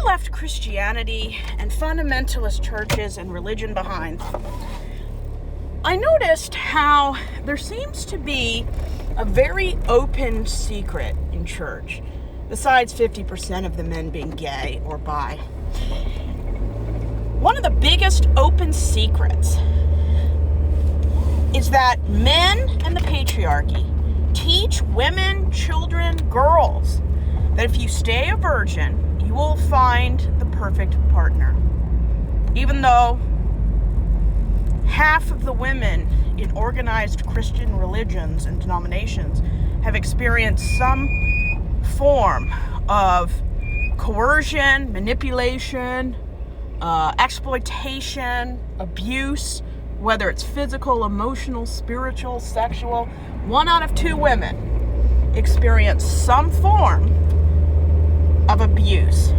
left Christianity and fundamentalist churches and religion behind, I noticed how there seems to be a very open secret in church, besides 50% of the men being gay or bi. One of the biggest open secrets is that men and the patriarchy teach women, children, girls that if you stay a virgin, you will find the perfect partner. Even though half of the women in organized Christian religions and denominations have experienced some form of coercion, manipulation, exploitation, abuse, whether it's physical, emotional, spiritual, sexual. 1 out of 2 women experience some form of abuse,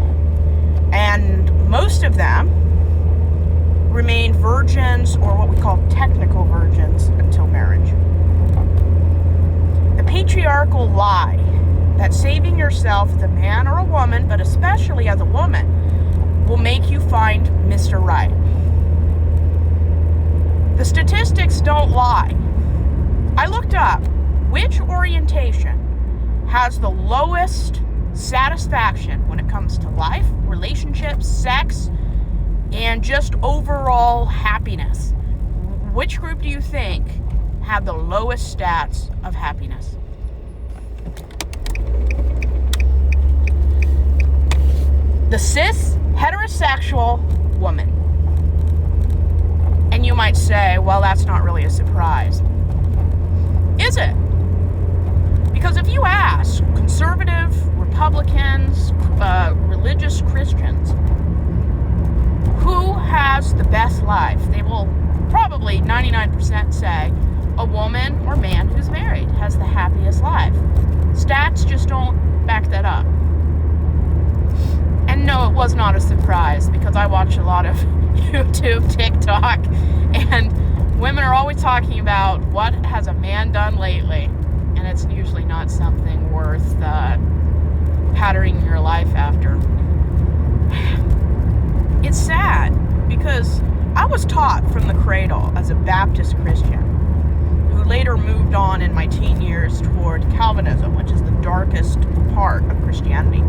and most of them remain virgins, or what we call technical virgins, until marriage. The patriarchal lie that saving yourself as a man or a woman, but especially as a woman, will make you find Mr. Right. The statistics don't lie. I looked up which orientation has the lowest satisfaction when it comes to life, relationships, sex, and just overall happiness. Which group do you think had the lowest stats of happiness? The cis heterosexual woman. And you might say, well, that's not really a surprise. Is it? Because if you ask conservative Republicans, religious Christians, who has the best life, they will probably 99% say a woman or man who's married has the happiest life. Stats just don't back that up. And no, it was not a surprise, because I watch a lot of YouTube, TikTok, and women are always talking about what has a man done lately, and it's usually not something worth patterning your life after. It's sad, because I was taught from the cradle as a Baptist Christian, who later moved on in my teen years toward Calvinism, which is the darkest part of Christianity,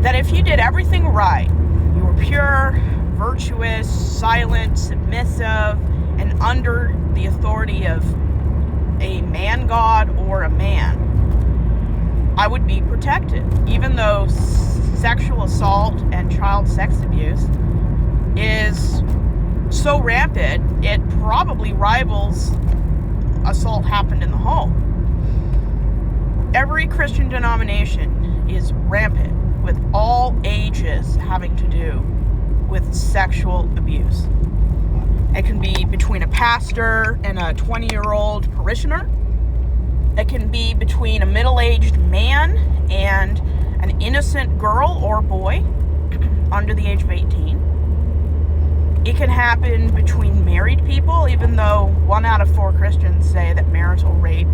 that if you did everything right, you were pure, virtuous, silent, submissive, and under the authority of a man god or a man, I would be protected, even though sexual assault and child sex abuse is so rampant, it probably rivals assault happened in the home. Every Christian denomination is rampant with all ages having to do with sexual abuse. It can be between a pastor and a 20-year-old parishioner. It can be between a middle-aged man and an innocent girl or boy under the age of 18. It can happen between married people, even though 1 out of 4 Christians say that marital rape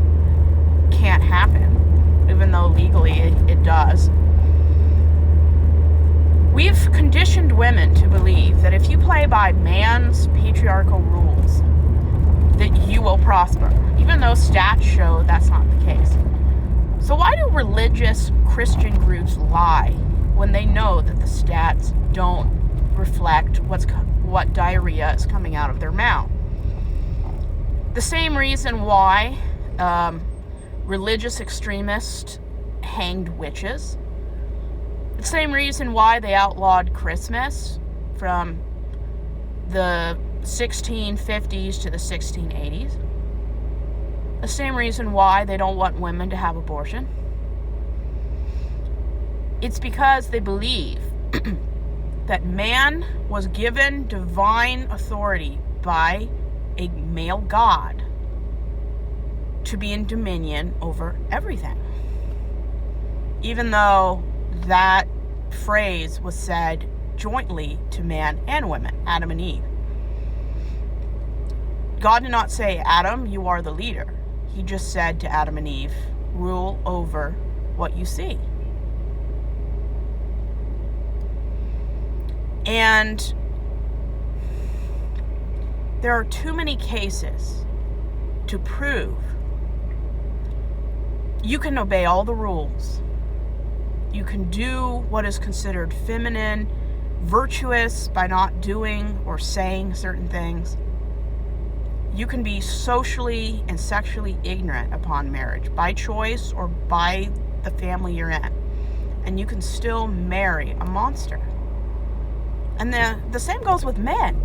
can't happen, even though legally it does. We've conditioned women to believe that if you play by man's patriarchal rules, that you will prosper, even though stats show that's not the case. So why do religious Christian groups lie when they know that the stats don't reflect what diarrhea is coming out of their mouth? The same reason why religious extremists hanged witches. The same reason why they outlawed Christmas from the 1650s to the 1680s. The same reason why they don't want women to have abortion. It's because they believe that man was given divine authority by a male god to be in dominion over everything. Even though that phrase was said jointly to man and women, Adam and Eve. God did not say, Adam, you are the leader. He just said to Adam and Eve, rule over what you see. And there are too many cases to prove you can obey all the rules. You can do what is considered feminine, virtuous by not doing or saying certain things. You can be socially and sexually ignorant upon marriage, by choice or by the family you're in. And you can still marry a monster. And the same goes with men.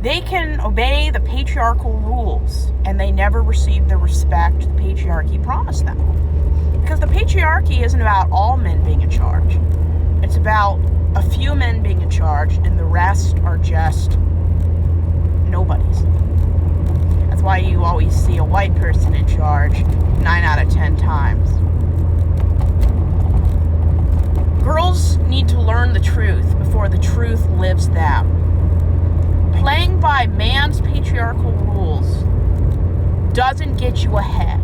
They can obey the patriarchal rules, and they never receive the respect the patriarchy promised them. Because the patriarchy isn't about all men being in charge. It's about a few men being in charge, and the rest are just nobodies. That's why you always see a white person in charge 9 out of 10 times. Girls need to learn the truth before the truth lives them. Playing by man's patriarchal rules doesn't get you ahead.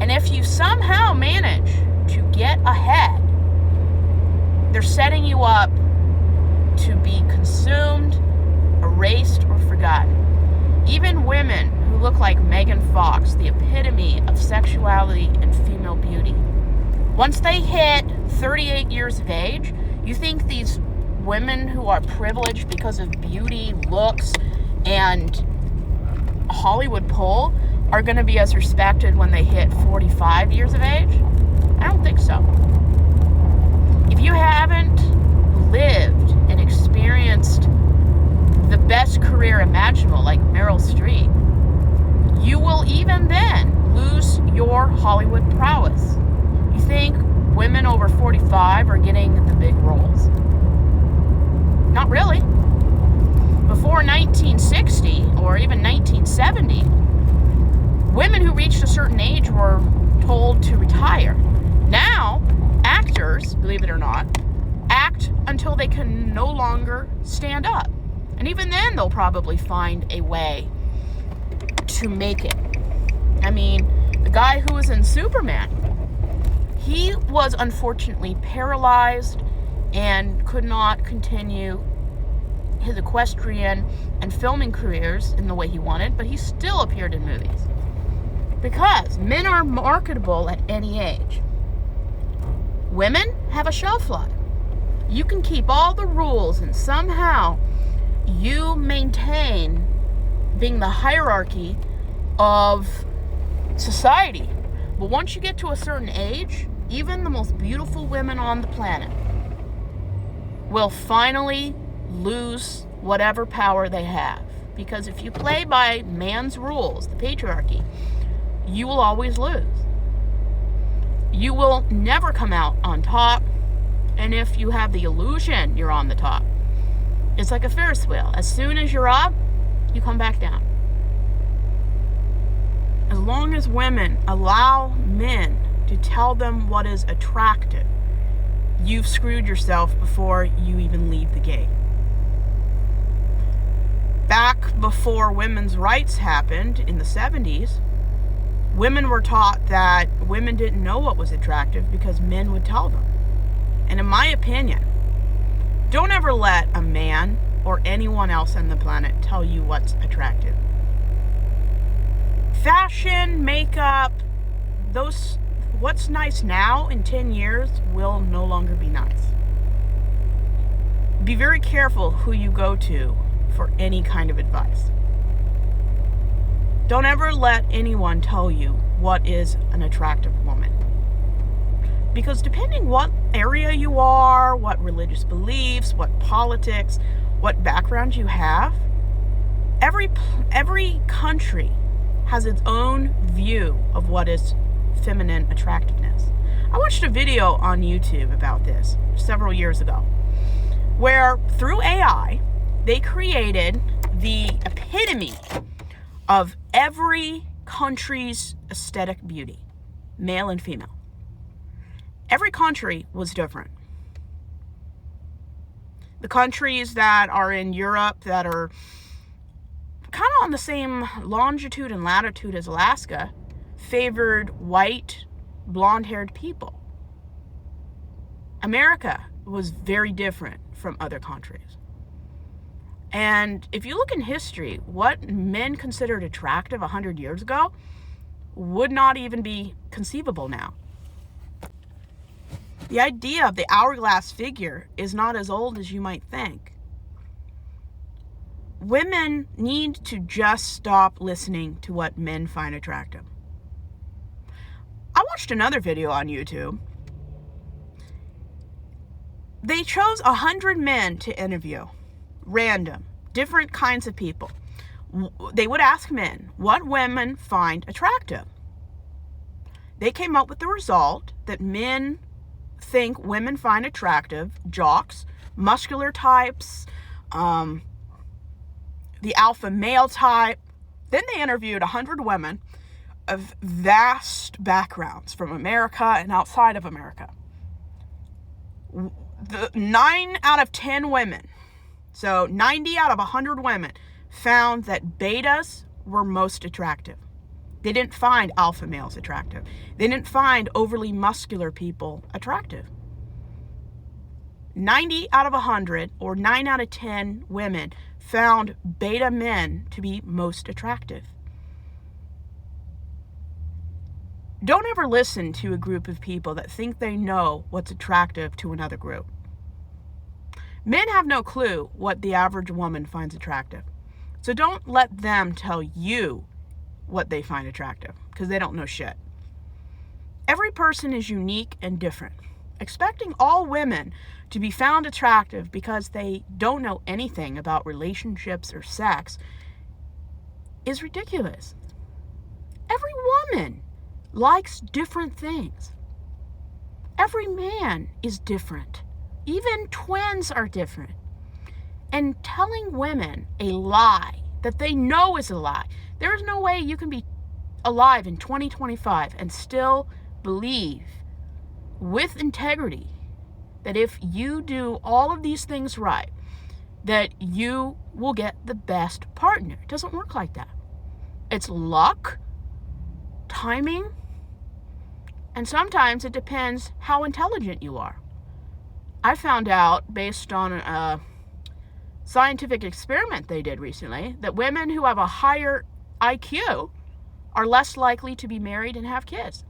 And if you somehow manage to get ahead, they're setting you up to be consumed, erased, or forgotten. Even women who look like Megan Fox, the epitome of sexuality and female beauty, once they hit 38 years of age, you think these women who are privileged because of beauty, looks, and Hollywood pull are going to be as respected when they hit 45 years of age? I don't think so. If you haven't lived and experienced the best career imaginable, like Meryl Streep, you will even then lose your Hollywood prowess. You think women over 45 are getting the big roles? Not really. Before 1960 or even 1970, women who reached a certain age were told to retire. Now, actors, believe it or not, act until they can no longer stand up. And even then, they'll probably find a way to make it. I mean, the guy who was in Superman, he was unfortunately paralyzed and could not continue his equestrian and filming careers in the way he wanted, but he still appeared in movies. Because men are marketable at any age. Women have a shelf life. You can keep all the rules and somehow you maintain being the hierarchy of society. But once you get to a certain age, even the most beautiful women on the planet will finally lose whatever power they have. Because if you play by man's rules, the patriarchy, you will always lose. You will never come out on top. And if you have the illusion you're on the top, it's like a Ferris wheel. As soon as you're up, you come back down. As long as women allow men to tell them what is attractive, you've screwed yourself before you even leave the gate. Back before women's rights happened in the 70s, women were taught that women didn't know what was attractive because men would tell them. And in my opinion, don't ever let a man or anyone else on the planet tell you what's attractive. Fashion, makeup, what's nice now in 10 years will no longer be nice. Be very careful who you go to for any kind of advice. Don't ever let anyone tell you what is an attractive woman. Because depending what area you are, what religious beliefs, what politics, what background you have, every country has its own view of what is feminine attractiveness. I watched a video on YouTube about this several years ago, where through AI, they created the epitome of every country's aesthetic beauty, male and female. Every country was different. The countries that are in Europe that are kind of on the same longitude and latitude as Alaska favored white, blonde-haired people. America was very different from other countries. And if you look in history, what men considered attractive 100 years ago would not even be conceivable now. The idea of the hourglass figure is not as old as you might think. Women need to just stop listening to what men find attractive. I watched another video on YouTube. They chose 100 men to interview, random, different kinds of people. They would ask men what women find attractive. They came up with the result that men think women find attractive jocks, muscular types, the alpha male type. Then they interviewed 100 women of vast backgrounds from America and outside of America. 9 out of 10 women, so 90 out of 100 women, found that betas were most attractive. They didn't find alpha males attractive. They didn't find overly muscular people attractive. 90 out of 100, or 9 out of 10 women, found beta men to be most attractive. Don't ever listen to a group of people that think they know what's attractive to another group. Men have no clue what the average woman finds attractive. So don't let them tell you what they find attractive, because they don't know shit. Every person is unique and different. Expecting all women to be found attractive because they don't know anything about relationships or sex is ridiculous. Every woman likes different things. Every man is different. Even twins are different. And telling women a lie that they know is a lie. There's no way you can be alive in 2025 and still believe with integrity that if you do all of these things right, that you will get the best partner. It doesn't work like that. It's luck, timing, and sometimes it depends how intelligent you are. I found out, based on a scientific experiment they did recently, that women who have a higher IQ are less likely to be married and have kids.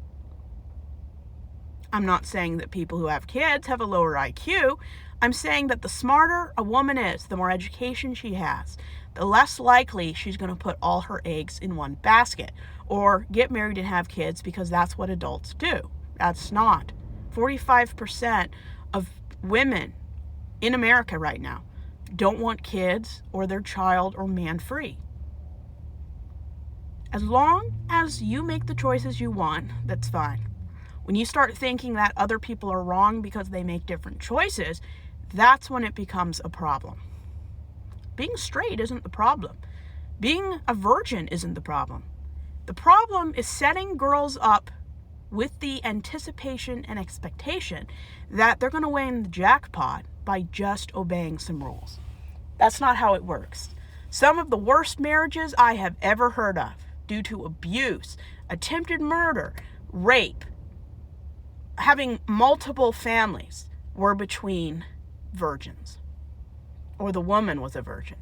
I'm not saying that people who have kids have a lower IQ. I'm saying that the smarter a woman is, the more education she has, the less likely she's going to put all her eggs in one basket or get married and have kids, because that's what adults do. That's not. 45% of women in America right now don't want kids, or they're child or man free. As long as you make the choices you want, that's fine. When you start thinking that other people are wrong because they make different choices, that's when it becomes a problem. Being straight isn't the problem. Being a virgin isn't the problem. The problem is setting girls up with the anticipation and expectation that they're going to win the jackpot by just obeying some rules. That's not how it works. Some of the worst marriages I have ever heard of, due to abuse, attempted murder, rape, having multiple families, were between virgins, or the woman was a virgin.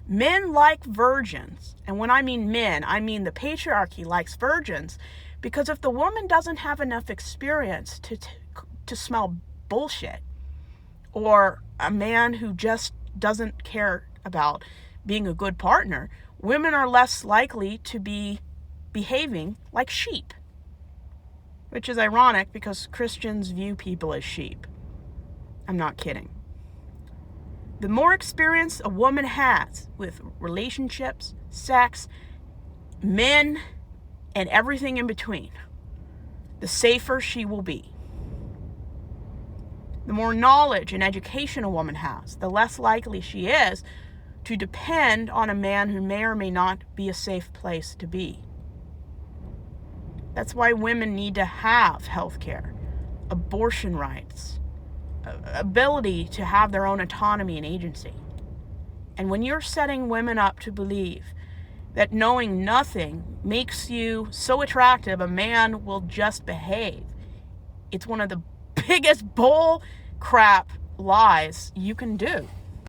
Men like virgins, and when I mean men, I mean the patriarchy likes virgins, because if the woman doesn't have enough experience to smell bullshit, or a man who just doesn't care about being a good partner, women are less likely to be behaving like sheep. Which is ironic, because Christians view people as sheep. I'm not kidding. The more experience a woman has with relationships, sex, men, and everything in between, the safer she will be. The more knowledge and education a woman has, the less likely she is to depend on a man who may or may not be a safe place to be. That's why women need to have health care, abortion rights, ability to have their own autonomy and agency. And when you're setting women up to believe that knowing nothing makes you so attractive a man will just behave, it's one of the biggest bull crap lies you can do.